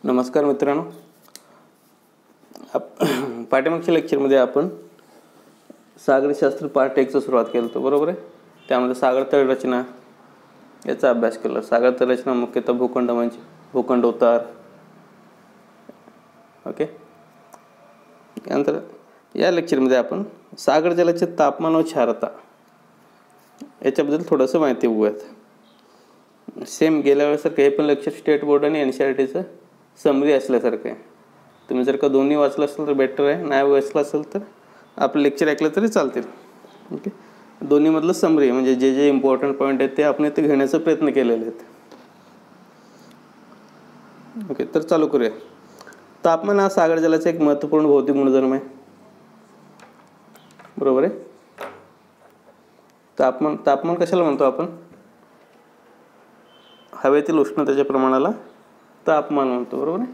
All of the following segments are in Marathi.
नमस्कार मित्रांनो, पाठ्यमागच्या लेक्चरमध्ये आपण सागरशास्त्र पार्ट 1चा सुरुवात केली होती, बरोबर आहे. त्यामध्ये सागर तळ रचना याचा अभ्यास केला. सागर तळ रचना मुख्यतः भूखंड म्हणजे भूखंड उतार. ओके. त्यानंतर या लेक्चरमध्ये आपण सागर जलाचे तापमान व क्षारता याच्याबद्दल थोडंसं माहिती बघूयात. सेम गेल्या वेळेसारखं हे पण लेक्चर स्टेट बोर्ड आणि NCERTचं समरी असल्यासारखं आहे. तुम्ही जर का दोन्ही वाचलं असेल तर बेटर आहे, नाही वाचलं असेल तर आपलं लेक्चर ऐकलं तरी चालतील. ओके. दोन्हीमधलं समरी म्हणजे जे जे इम्पॉर्टंट पॉईंट आहेत ते आपण इथे घेण्याचा प्रयत्न केलेले आहेत. ओके, तर चालू करूया. तापमान हा सागर जलाचा एक महत्त्वपूर्ण भौतिक गुणधर्म आहे, बरोबर आहे. तापमान कशाला म्हणतो आपण? हवेतील उष्णतेच्या प्रमाणाला तापमान म्हणतो, बरोबर आहे.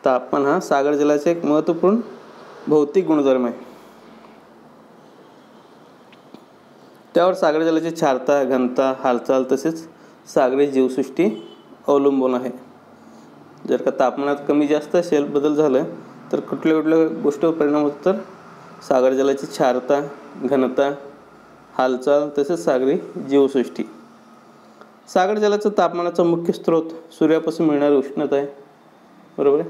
तापमान हा सागर जलाचा एक महत्त्वपूर्ण भौतिक गुणधर्म आहे. त्यावर सागर जलाची क्षारता, घनता, हालचाल तसेच सागरी जीवसृष्टी अवलंबून आहे. जर का तापमानात कमी जास्त असेल, बदल झालं तर कुठल्या गोष्टीवर परिणाम होतो, तर सागर जलाची क्षारता, घनता, हालचाल तसेच सागरी जीवसृष्टी. सागर जलाचा तापमानाचा मुख्य स्रोत सूर्यापासून मिळणारी उष्णता आहे, बरोबर आहे.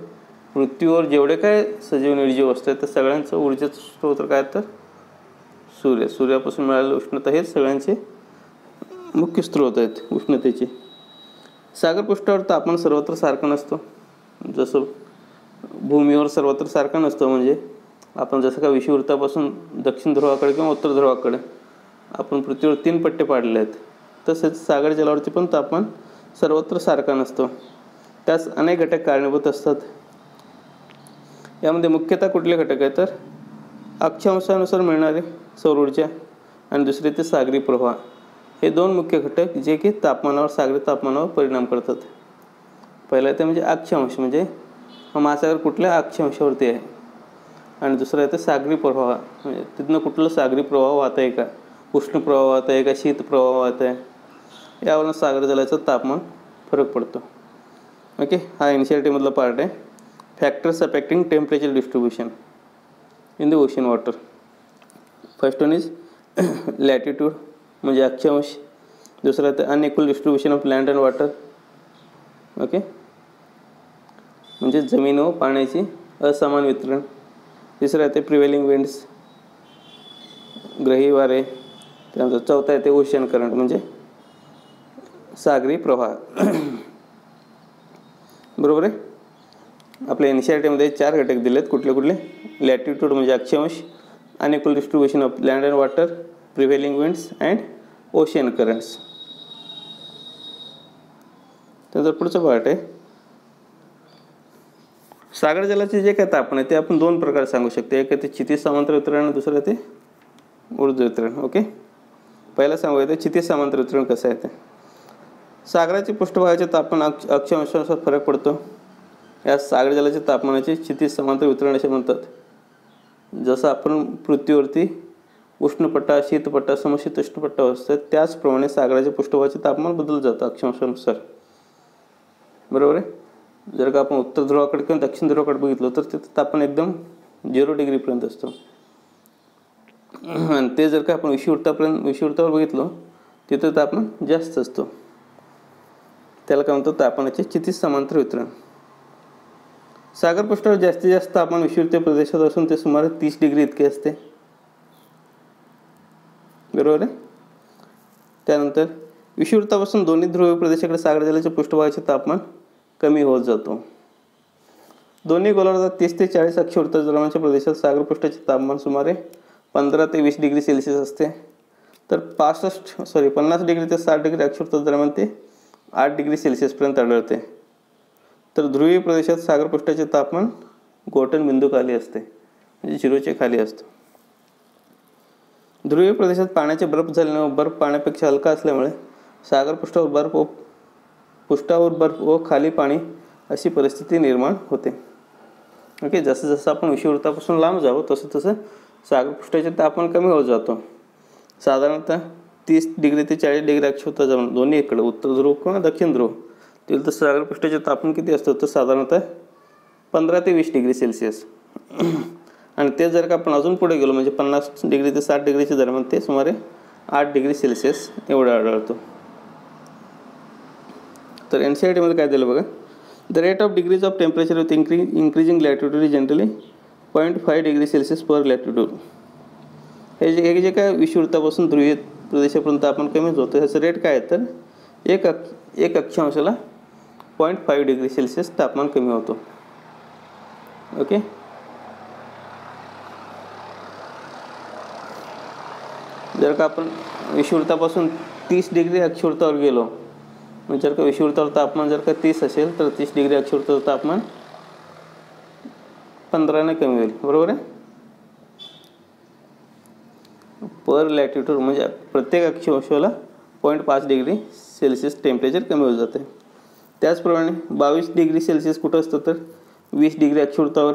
पृथ्वीवर जेवढे काय सजीव निर्जीव असतात त्या सगळ्यांचं ऊर्जेचं स्रोत काय, तर सूर्यापासून मिळालेली उष्णता हे सगळ्यांचे मुख्य स्रोत आहेत उष्णतेचे. सागरपृष्ठावर तापमान सर्वत्र सारखं नसतं. जसं भूमीवर सर्वत्र सारखं नसतं, म्हणजे आपण जसं का विषुववृत्तापासून दक्षिण ध्रुवाकडे किंवा उत्तर ध्रुवाकडे आपण पृथ्वीवर 3 पट्टे पाडले आहेत, तसेच सागर जलावरती पण तापमान सर्वत्र सारखं नसतं. त्यास अनेक घटक कारणीभूत असतात. यामध्ये मुख्यतः कुठले घटक आहेत, तर अक्षांशानुसार मिळणारे सौर ऊर्जा आणि दुसरे ते सागरी प्रवाह, हे 2 मुख्य घटक जे की सागरी तापमानावर परिणाम करतात. पहिला ते म्हणजे अक्षांश, म्हणजे हा महासागर कुठल्या अक्षांशावरती आहे, आणि दुसरं आहे ते सागरी प्रवाह, म्हणजे तिथनं कुठलं सागरी प्रवाह वाहत आहे का, उष्ण प्रवाह वाहत आहे का, शीत प्रवाह वाहत आहे, यावरून सागर जलाचं तापमान फरक पडतो. ओके. हा NCERT मधला पार्ट आहे. Factors affecting temperature distribution in the ocean water. First one is latitude म्हणजे अक्षांश. दुसरा ते unequal distribution of land and water. Okay, म्हणजे जमीन व पाण्याची असमान वितरण. तिसरं आहे ते प्रिव्हेलिंग विंड्स, ग्रही वारे. त्यानंतर चौथा आहे ते ओशन करंट म्हणजे सागरी प्रवाह. बरोबर आहे. आपल्या NCERTमध्ये 4 घटक दिलेत. कुठले? लॅटिट्यूड म्हणजे अक्षांश, unequal distribution of land and water, prevailing winds and ocean currents. त्यानंतर पुढचं पार्ट आहे सागर जलाचे जे काय तापमान आहे ते आपण 2 प्रकारे सांगू शकतो. एक आहे ते क्षितिज समांतर वितरण आणि दुसरं आहे ते ऊर्ध्व वितरण. ओके. पहिला सांगूया ते क्षितिज समांतर वितरण कसं आहे ते. सागराचे पृष्ठभागाचे तापमान अक्षांशानुसार फरक पडतो. या सागर जलाच्या तापमानाचे क्षितिज समांतर वितरण असे म्हणतात. जसं आपण पृथ्वीवरती उष्णपट्टा, शीतपट्टा, समशीतोष्ण पट्टा असतात, त्याचप्रमाणे सागराच्या पृष्ठभागाचे तापमान बदलत जातं अक्षांशानुसार, बरोबर आहे. जर का आपण उत्तर ध्रुवाकडे किंवा दक्षिण ध्रुवाकडे बघितलं तर तिथं तापमान एकदम 0 डिग्रीपर्यंत असतं. आणि ते जर का आपण विषुववृत्तावर बघितलं तिथं तापमान जास्त असतो. त्याला काय म्हणतो, तापमानाचे क्षितिज समांतर वितरण. सागरपृष्ठावर जास्तीत जास्त तापमान विषुववृत्तीय प्रदेशात असून ते सुमारे 30 डिग्री इतके असते, बरोबर आहे. त्यानंतर विषुववृत्तापासून दोन्ही ध्रुवीय प्रदेशाकडे सागर जलाच्या पृष्ठभागाचे तापमान कमी होत जातो. दोन्ही गोलार्धात 30 ते 40 अक्षवृत्त दरम्यानच्या प्रदेशात सागरपृष्ठाचे तापमान सुमारे 15 ते 20 डिग्री सेल्सिअस असते. तर 50 डिग्री ते 60 डिग्री अक्षवृत्त दरम्यान ते 8 डिग्री सेल्सिअसपर्यंत आढळते. तर ध्रुवीय प्रदेशात सागरपृष्ठाचे तापमान गोठण बिंदू खाली असते, म्हणजे 0च्या खाली असतं. ध्रुवीय प्रदेशात पाण्याचे बर्फ झाल्याने बर्फ पाण्यापेक्षा हलका असल्यामुळे पृष्ठावर बर्फ व खाली पाणी अशी परिस्थिती निर्माण होते. ओके. जसं जसं आपण विषुववृत्तापासून लांब जाऊ तसं सागरपृष्ठाचे तापमान कमी होत जातो. साधारणतः 30 डिग्री ते 40 डिग्री अक्षवृत्त जवळ दोन्ही इकडे उत्तर ध्रुव किंवा दक्षिण ध्रुव तर सागरपृष्ठाचे तापमान किती असतं तर साधारणतः 15 ते 20 डिग्री सेल्सिअस. आणि ते जर का आपण अजून पुढे गेलो म्हणजे 50 डिग्री ते 60 डिग्रीच्या दरम्यान ते सुमारे 8 डिग्री सेल्सिअस एवढा आढळतो. तर NCERTमध्ये काय दिलं बघा, the rate of degrees of temperature with increasing latitude is generally 0.5 degree Celsius per latitude. हे जे काय विषुववृत्तापासून ध्रुवीय प्रदेशापर्यंत आपण कमीच होतं ह्याचं रेट काय आहे तर एक अक्षांशाला 0.5 डिग्री सेल्सिअस तापमान कमी होतो. ओके. जर का आपण विषुववृत्तापासून 30 डिग्री अक्षवृत्तावर गेलो म्हणजे जर का विषुववृत्तावर तापमान जर का 30 असेल तर 30 डिग्री अक्षवृत्तावर तापमान 15ने कमी होईल. बरोबर आहे. पर लॅटिट्यूड म्हणजे प्रत्येक अक्षांशाला 0.5 डिग्री सेल्सिअस टेम्परेचर कमी होत जाते. त्याचप्रमाणे 22 डिग्री सेल्सिअस कुठं असतं तर 20 डिग्री अक्षवृत्तावर.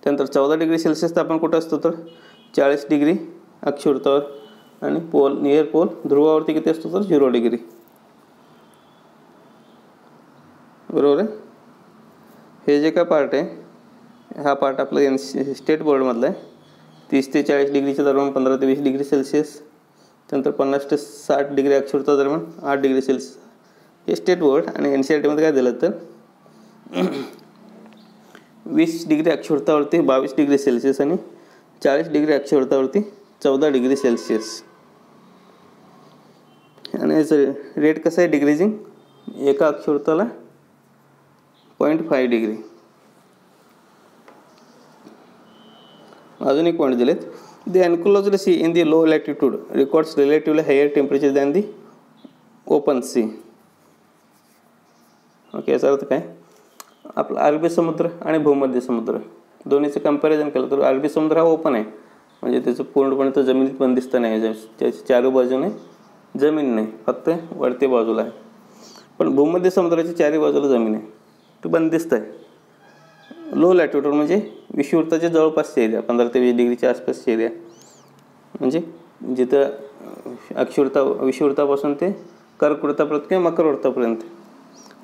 त्यानंतर 14 डिग्री सेल्सिअस तापमान कुठं असतं तर 40 डिग्री अक्षवृत्तावर. आणि नियर पोल ध्रुवावरती किती असतो तर 0 डिग्री. बरोबर आहे. हे जे काय पार्ट आहे हा पार्ट आपला स्टेट बोर्डमधला आहे. 30 ते 40 डिग्रीच्या दरम्यान 15 ते 20 डिग्री सेल्सिअस. त्यानंतर 50 ते 60 डिग्री अक्षवृत्ता दरम्यान 8 डिग्री सेल्सिअस. हे स्टेट बोर्ड. आणि NCERTमध्ये काय दिलं तर 20 डिग्री अक्षवृत्तावरती 22 डिग्री सेल्सिअस आणि 40 डिग्री अक्षवृत्तावरती 14 डिग्री सेल्सिअस. आणि याचं रेट कसं आहे डिग्रीजिंग एका अक्षवृत्ताला 0.5 डिग्री. अजून एक पॉईंट दिलेत. The enclosed sea in the low latitude records relatively higher temperature than the open sea. Okay. याचा अर्थ काय आपला अरबी समुद्र आणि भूमध्य समुद्र दोन्हीचं कंपॅरिझन केलं तर अरबी समुद्र हा ओपन आहे म्हणजे त्याचं पूर्णपणे तो जमिनीत बंदिस्त नाही. त्याच्या चारी बाजूने जमीन नाही फक्त वरती बाजूला आहे. पण भूमध्य समुद्राच्या चारी बाजूला जमीन आहे तो बंदिस्त आहे. लो लॅटिट्यूड म्हणजे विषुववृत्ताच्या जवळपासचे एरिया 15 ते 20 डिग्रीच्या आसपासचे एरिया म्हणजे जिथं विषुववृत्तापासून ते कर्कवृत्तापर्यंत किंवा मकरवृत्तापर्यंत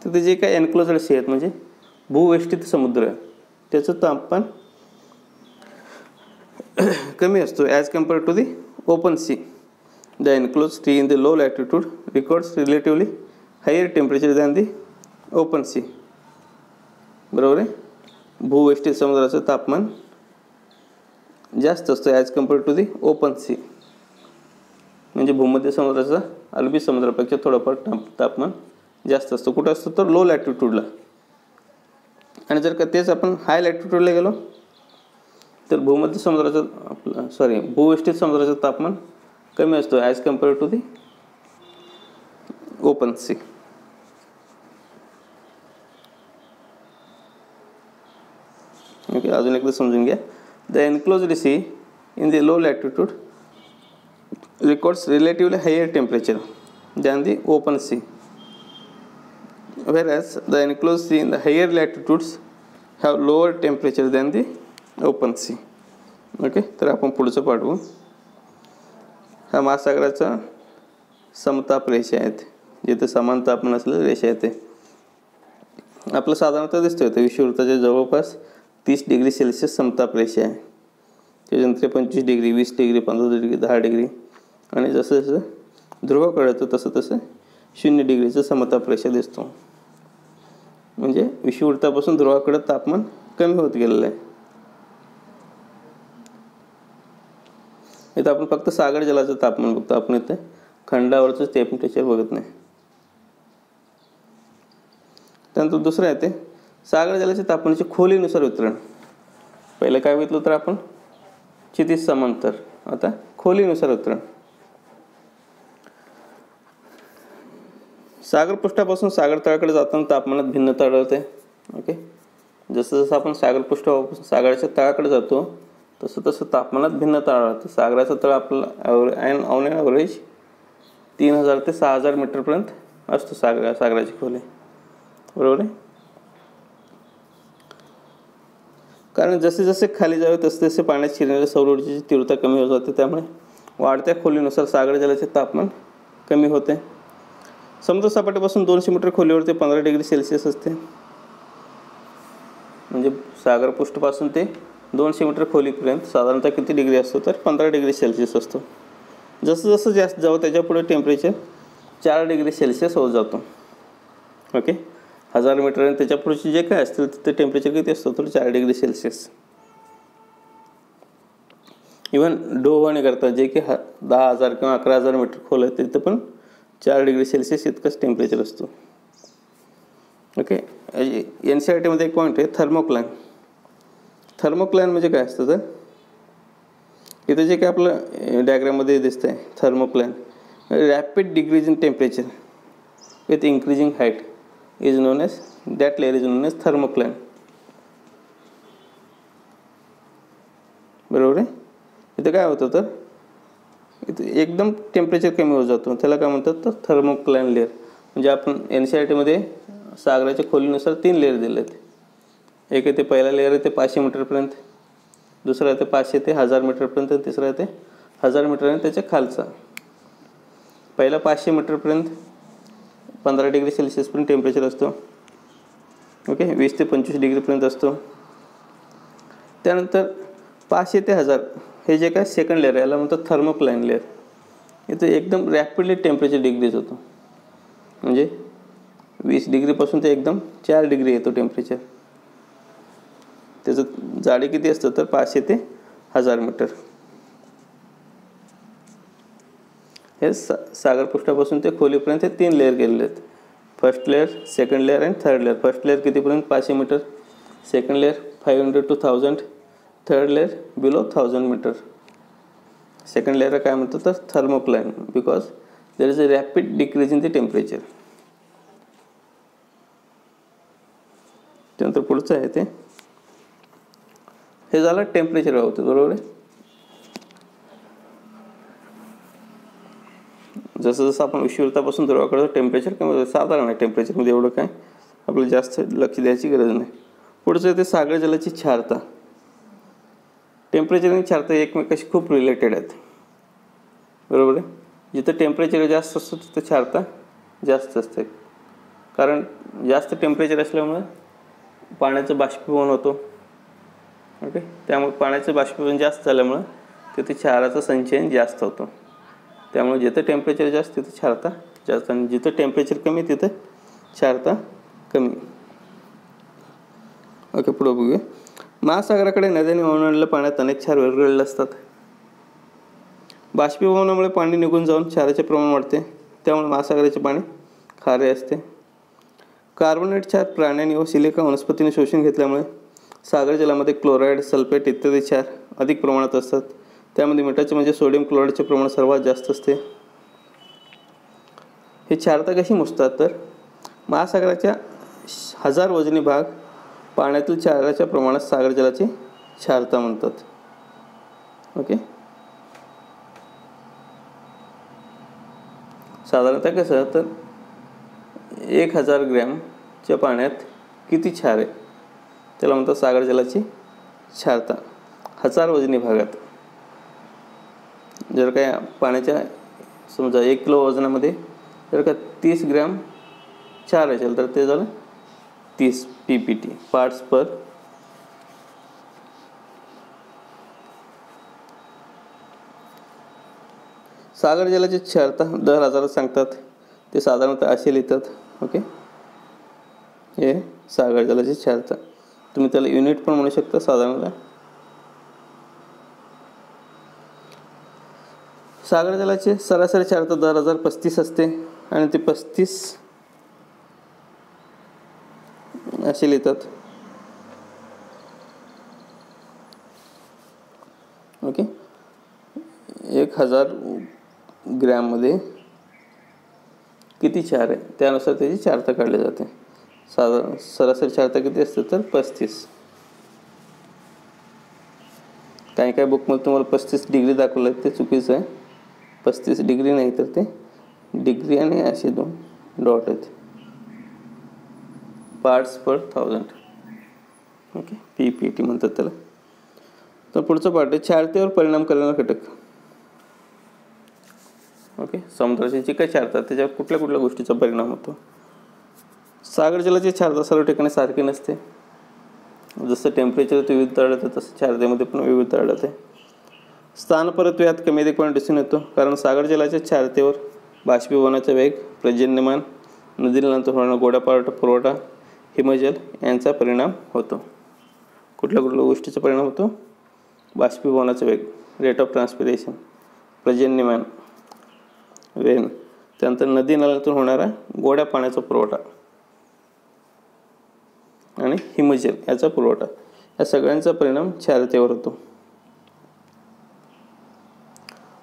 तिथे जे काही एन्क्लोज्ड सी आहेत म्हणजे भूवेष्टित समुद्र त्याचं तापमान कमी असतो as compare to the open sea. The enclosed sea in the low latitude records relatively higher temperature than the open sea. बरोबर आहे. भूवेष्टित समुद्राचं तापमान जास्त असतं as compare to the open sea म्हणजे भूमध्य समुद्राचा अरबी समुद्रापेक्षा थोडंफार तापमान जास्त असतं. कुठं असतं तर लो लॅटिट्यूडला. आणि जर का तेच आपण हाय लॅटिट्यूडला गेलो तर भूवेष्टित समुद्राचं तापमान कमी असतो as compare to the open sea. Okay. अजून एकदा समजून घ्या. The enclosed sea in the low latitude records relatively higher temperature than the open sea whereas the enclosed sea in the higher latitudes have lower temperature than the open sea. Okay. तर आपण पुढचं पाठवू. हा महासागराचा समताप रेषा आहेत जिथे समान तापमान असलेल्या रेषा आहेत. आपलं साधारणतः दिसतोय तर विषुववृत्ताच्या जवळपास 30 डिग्री सेल्सिअस समताप रेषा आहे. त्याच्यानंतर 25 डिग्री 20 डिग्री 15 डिग्री 10 डिग्री आणि जसं जसं ध्रुवाकडे येतो तसं तसं 0 डिग्रीचं समताप रेषा दिसतो. म्हणजे विषुववृत्तापासून ध्रुवाकडे तापमान कमी होत गेलेलं आहे. इथं आपण फक्त सागर जलाचं तापमान बघतो. आपण इथे खंडावरचं टेम्परेचर बघत नाही. त्यानंतर दुसरं आहे ते सागर जलाच्या तापमानाच्या खोलीनुसार वितरण. पहिलं काय बघितलं तर आपण क्षितिज समांतर. आता खोलीनुसार वितरण. सागरपृष्ठापासून सागर तळाकडे जाताना तापमानात भिन्नता आढळते. ओके. जसं जसं आपण सागरपृष्ठापासून सागराच्या तळाकडे जातो तसं तसं तापमानात भिन्नता आढळते. सागराचा तळ आपला ऑन ॲव्हरेज 3000 ते 6000 मीटरपर्यंत असतो सागराची खोली. बरोबर आहे. कारण जसे जसे खाली जावे तसे तसे पाण्यात शिरणाऱ्या सौर ऊर्जेची तीव्रता कमी होत जाते. त्यामुळे वाढत्या खोलीनुसार सागर जलाचे तापमान कमी होते. समुद्रसपाटीपासून 200 मीटर खोलीवर ते 15 डिग्री सेल्सिअस असते. म्हणजे सागरपृष्ठापासून ते 200 मीटर खोलीपर्यंत साधारणतः किती डिग्री असतो तर 15 डिग्री सेल्सिअस असतो. जसं जसं जास्त जाऊ त्याच्या पुढे टेम्परेचर 4 डिग्री सेल्सिअस होत जातो. ओके, 1000 मीटर आणि त्याच्या पुढचे जे काय असतील ते टेम्परेचर किती असतं तर 4 डिग्री सेल्सिअस. इवन डोह करतात जे की 10,000 किंवा 11,000 मीटर खोल आहे तिथं पण 4 डिग्री सेल्सिअस इतकंच टेम्परेचर असतो. ओके, NCERT मध्ये एक पॉईंट आहे थर्मोक्लाइन. थर्मोक्लाइन म्हणजे काय असतं तर इथं जे काय आपलं डायग्राममध्ये दिसतं आहे thermocline, rapid decrease in temperature with increasing height is known as that layer is known as thermocline. बरोबर आहे. इथं काय होतं तर इथं एकदम टेम्परेचर कमी होत जातो त्याला काय म्हणतात तर थर्मोक्लाइन लेअर. म्हणजे आपण NCERT मध्ये सागराच्या खोलीनुसार 3 लेअर दिले आहेत. एक आहे ते पहिला लेअर आहे ते 500 मीटरपर्यंत, दुसरा आहे ते 500 ते 1000 मीटरपर्यंत, तिसरा आहे ते 1000 मीटर आणि त्याच्या खालचा. पहिला 500 मीटरपर्यंत 15 डिग्री सेल्सिअसपर्यंत टेम्परेचर असतो. ओके, 20 ते 25 डिग्रीपर्यंत असतो. त्यानंतर 500 ते 1000 हे जे काय सेकंड लेअर आहे याला म्हणतात थर्मोक्लाइन लेअर. इथं एकदम रॅपिडली टेम्परेचर डिग्रीज होतो. म्हणजे 20 डिग्रीपासून ते एकदम 4 डिग्री येतो टेम्परेचर. त्याचं जाडी किती असतं तर 500 ते 1000 मीटर. हे सागरपृष्ठापासून ते खोलीपर्यंत हे 3 लेअर केलेले आहेत. फर्स्ट लेअर, सेकंड लेअर आणि थर्ड लेअर. फर्स्ट लेअर कितीपर्यंत 500 metre, second layer 500 to 1000, third layer below 1000 metre. Second layer काय म्हणतात तर thermocline because there is a rapid decrease in the temperature. त्यानंतर पुढचं आहे ते हे झालं टेम्परेचर बाबतीत. बरोबर आहे. जसं जसं आपण उष्णतापासून ध्रुवाकडे टेम्परेचर कमी होतं. साधारण आहे टेम्परेचरमध्ये, एवढं काय आपल्याला जास्त लक्ष द्यायची गरज नाही. पुढचं ते सागर जलाची क्षारता. टेम्परेचर आणि क्षारता एकमेकाशी खूप रिलेटेड आहेत. बरोबर आहे. जिथं टेम्परेचर जास्त असतं तिथं क्षारता जास्त असते. कारण जास्त टेम्परेचर असल्यामुळे पाण्याचं बाष्पीभवन होतो. ओके, त्यामुळे पाण्याचं बाष्पीभवन जास्त झाल्यामुळं तिथे क्षाराचं संचयन जास्त होतं. त्यामुळे जिथं टेम्परेचर जास्त तिथं क्षारता जास्त आणि जिथं टेम्परेचर कमी तिथं क्षारता कमी. ओके, पुढे बघूया. महासागराकडे नद्यांनी वाहून पाण्यात अनेक क्षार विरघळलेले असतात. बाष्पीभवनामुळे पाणी निघून जाऊन क्षाराचे प्रमाण वाढते. त्यामुळे महासागराचे पाणी खारे असते. कार्बोनेट क्षार प्राण्यांनी व सिलिका वनस्पतीने शोषून घेतल्यामुळे सागर जलामध्ये क्लोराईड, सल्फेट इत्यादी क्षार अधिक प्रमाणात असतात. त्यामध्ये मिठाचे म्हणजे सोडियम क्लोराईडचे प्रमाण सर्वात जास्त असते. हे क्षारता कशी मोजतात तर महासागराच्या 1000 वजनी भाग पाण्यातील क्षाराच्या प्रमाणात सागर जलाची क्षारता म्हणतात. ओके, साधारणतः कसं तर 1000 ग्रॅमच्या पाण्यात किती क्षार आहे त्याला म्हणतात सागर जलाची क्षारता 1000 वजनी भागात. जर काय पाण्याच्या समजा 1 किलो वजनामध्ये जर का 30 ग्रॅम क्षार असेल तर ते झालं 30 ppt पार्ट्स पर. सागर जलाची क्षारता दर हजारात सांगतात. ते साधारणतः असे लिहितात. ओके, हे सागर जलाची क्षारता. तुम्ही त्याला युनिट पण म्हणू शकता साधारणतः. सागर जलाची सरासरी क्षारता 1035 असते आणि ते 35 असे लिहितात. ओके, 1000 ग्रॅममध्ये किती क्षार आहे त्यानुसार त्याची क्षारता काढली जाते. साधारण सरासरी क्षारता किती असते तर 35. काही काही बुकमध्ये तुम्हाला 35 डिग्री दाखवलं आहे ते चुकीचं आहे. 35 डिग्री नाही तर ते डिग्री आणि असे 2 डॉट आहेत. पार्ट्स पर 1000. ओके, ppt म्हणतात त्याला. तर पुढचं पार्ट आहे क्षारतेवर परिणाम करणारा घटक. ओके, समुद्राची जी काही क्षारता त्याच्यावर कुठल्या कुठल्या गोष्टीचा परिणाम होतो. सागर जलाची क्षारता सर्व ठिकाणी सारखी नसते. जसं टेम्परेचर विविधता आढळते तसं क्षारतेमध्ये पण विविधता आढळते. स्थानपरत्वे कमी अधिकपणा दिसून येतो, कारण सागर जलाच्या क्षारतेवर बाष्पीभवनाचा वेग, पर्जन्यमान, नदीनंतर होणारा गोड्या पुरवठा, हिमजल यांचा परिणाम होतो. कुठल्या कुठल्या गोष्टीचा परिणाम होतो? बाष्पीभवनाचा वेग, रेट ऑफ ट्रान्सपिरेशन, पर्जन्यमान, रेन, त्यानंतर नदी नाल्यातून होणारा गोड्या पाण्याचा पुरवठा आणि हिमजल याचा पुरवठा, या सगळ्यांचा परिणाम क्षारतेवर होतो.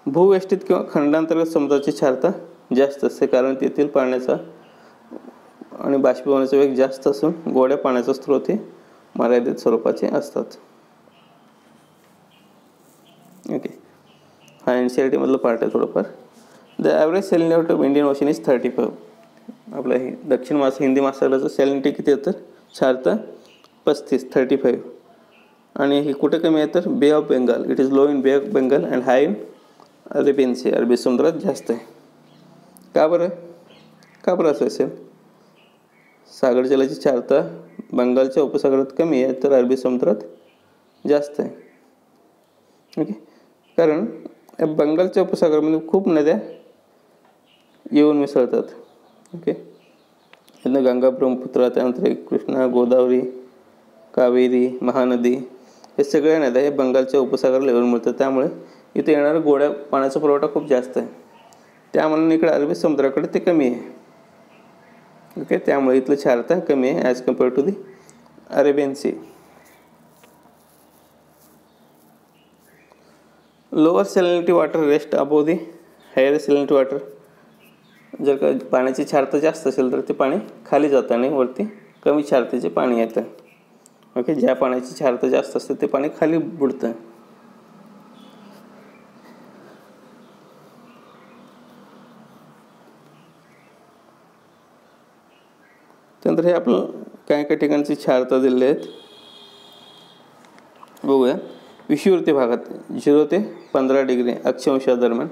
भूवेष्टित किंवा खंडांतर्गत समुद्राची क्षारता जास्त असते, कारण तेथील पाण्याचा आणि बाष्पीभवनाचा वेग जास्त असून गोड्या पाण्याचा स्रोत हे मर्यादित स्वरूपाचे असतात. ओके, हा NCERT मधला पार्ट आहे थोडंफार. The average salinity of Indian Ocean is 35. आपलं हे दक्षिण हिंदी महासागराचं सॅलिनिटी किती आहे तर क्षारता 35. आणि हे कुठे कमी आहे तर Bay of Bengal. It is low in Bay of Bengal and high in Arabian Sea. अरबी समुद्रात जास्त आहे. का बरं असं असेल? सागर जलाची क्षारता बंगालच्या उपसागरात कमी आहे तर अरबी समुद्रात जास्त आहे. ओके, कारण बंगालच्या उपसागरामध्ये खूप नद्या येऊन मिसळतात. ओके, इथं गंगा, ब्रह्मपुत्रा, त्यानंतर कृष्णा, गोदावरी, कावेरी, महानदी हे सगळ्या नद्या हे बंगालच्या उपसागराला येऊन मिळतात. त्यामुळे इथे येणारा गोड्या पाण्याचा पुरवठा खूप जास्त आहे. त्यामुळे इकडे अरबी समुद्राकडे ते कमी आहे. ओके, त्यामुळे इथलं क्षारता कमी आहे as compare to the Arabian Sea. Lower salinity water rest above the higher salinity water. जर का पाण्याची क्षारता जास्त असेल तर ते पाणी खाली जातं आणि वरती कमी क्षारतेचे पाणी येतं. ओके, ज्या पाण्याची क्षारता जास्त असते ते पाणी खाली बुडतं. त्यानंतर हे आपलं काही काही ठिकाणची क्षारता दिलेली आहेत बघूया. विषुववृत्तीय भागात 0 ते 15 डिग्री अक्षांशा दरम्यान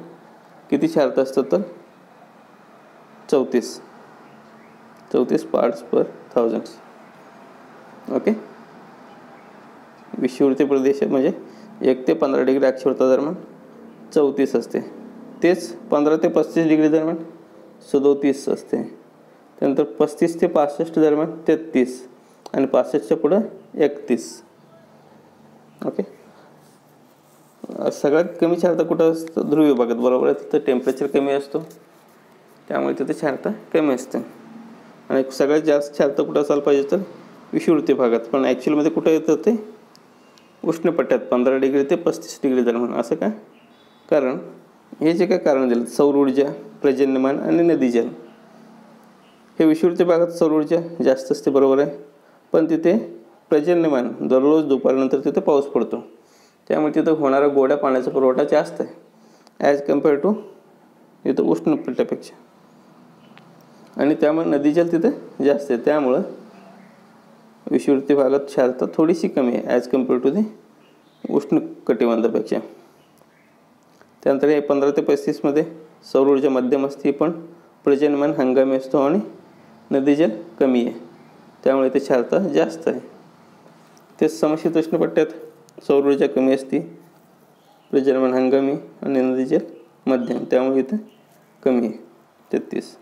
किती क्षारता असतात तर 34 पार्ट्स पर 1000. ओके, विषुववृत्तीय प्रदेश म्हणजे 1 ते 15 डिग्री अक्षांशा दरम्यान 34 असते. तेच 15 ते 35 डिग्री दरम्यान 37 असते. त्यानंतर 35 ते 65 दरम्यान 33 आणि 65च्या पुढं 31. ओके, सगळ्यात कमी क्षारता कुठं असतं? ध्रुवीय भागात. बरोबर आहे, तिथं टेम्परेचर कमी असतो त्यामुळे तिथे क्षारता कमी असते. आणि सगळ्यात जास्त क्षारता कुठं असायला पाहिजे तर विषुववृत्तीय भागात. पण ॲक्च्युअलमध्ये कुठं येतं ते उष्णपट्ट्यात 15 डिग्री ते 35 डिग्री दरम्यान. असं का? कारण हे जे काय कारण दिलं, सौर ऊर्जा, पर्जन्यमान आणि नदीजल, हे विषुववृत्तीय भागात सौर ऊर्जा जास्त असते. बरोबर आहे, पण तिथे पर्जन्यमान दररोज दुपारनंतर तिथे पाऊस पडतो त्यामुळे तिथं होणारा गोड्या पाण्याचा पुरवठा जास्त आहे ॲज कम्पेअर टू इथं उष्णपट्ट्यापेक्षा. आणि त्यामुळे नदीजल तिथे जास्त आहे. त्यामुळं विषुववृत्तीय भागात क्षारता थोडीशी कमी आहे ॲज कम्पेअर टू दी उष्ण कटिबंधापेक्षा. त्यानंतर हे 15 ते 35मध्ये सौर ऊर्जा मध्यम असते, पण पर्जन्यमान हंगामी असतो आणि नदीजल कमी आहे त्यामुळे ते क्षारता जास्त आहे. तेच समशीतोष्ण पट्ट्यात सौर ऊर्जा कमी असते, पर्जन्यमान हंगामी आणि नदीजल मध्यम, त्यामुळे इथे कमी आहे 33.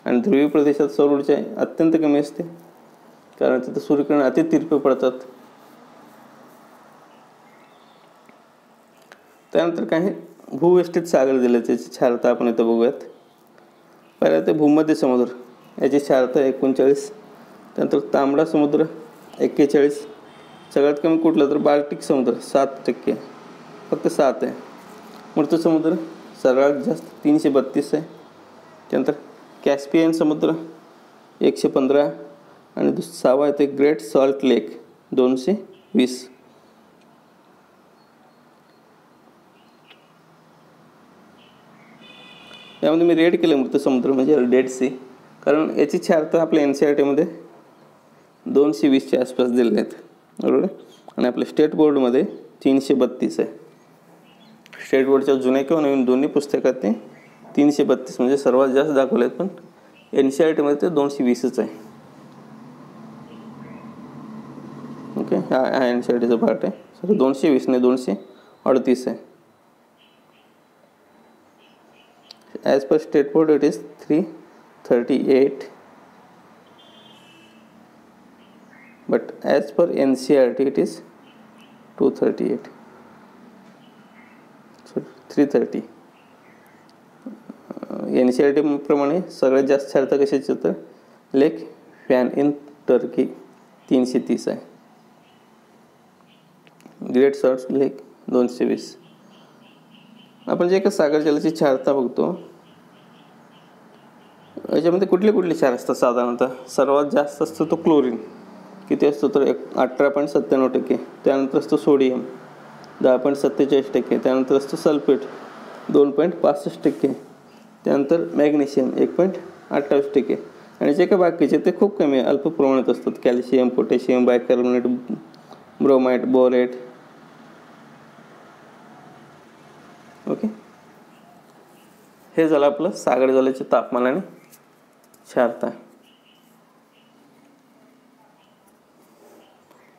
आणि ध्रुवीय प्रदेशात सौर ऊर्जा अत्यंत कमी असते कारण तिथं सूर्यकिरण अति तिरपे पडतात. त्यानंतर काही भूवेष्टित सागर दिले त्याची क्षारता आपण इथं बघूयात. पहिला ते भूमध्य समुद्र, याची क्षारता 39. त्यानंतर तांबडा समुद्र 41. सगळ्यात कमी कुठलं तर बाल्टिक समुद्र 7%, फक्त 7 आहे. मृत समुद्र सर्वात जास्त 332 आहे. त्यानंतर कॅस्पियन समुद्र 115 आणि 6वा आहे ते ग्रेट सॉल्ट लेक 220. यामध्ये मी रेड केलं मृत समुद्र म्हणजे डेड सी, कारण याची क्षारता आपल्या NCERTमध्ये 220च्या आसपास दिलेले आहेत. बरोबर, आणि आपल्या स्टेट बोर्डमध्ये 332 आहे. स्टेट बोर्डच्या जुन्या किंवा नवीन दोन्ही पुस्तकात ते 332 म्हणजे सर्वात जास्त दाखवले आहेत, पण NCERTमध्ये ते 220च आहे. ओके, हा NCERTचा पार्ट आहे. सर 220 नाही 238 आहे. As per state board it is 338, but as per NCERT it is 238. So 330. NCERT प्रमाणे सगळ्यात जास्त छारता कशाची तर लेक फॅन इन टर्की 330 आहे. ग्रेट सॉर्ट्स लेक 220. आपण जे काही सागर जलाची क्षारता बघतो, याच्यामध्ये कुठले कुठले क्षार असतात साधारणतः? सर्वात जास्त असतो तो क्लोरीन, किती असतो तर 18.97%. त्यानंतर असतो सोडियम 10.47%. त्यानंतर असतो सल्फेट 2.65%. त्यानंतर मॅग्नेशियम 1.28%. आणि जे काही बाकीचे ते खूप कमी अल्प प्रमाणात असतात. Calcium, potassium, bicarbonate, bromide, borate. Okay, हे झालं आपलं सागर जलाचे तापमान आणि क्षारता.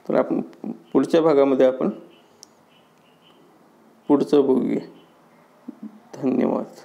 तर आपण पुढच्या भागामध्ये आपण पुढचं बघूया. धन्यवाद.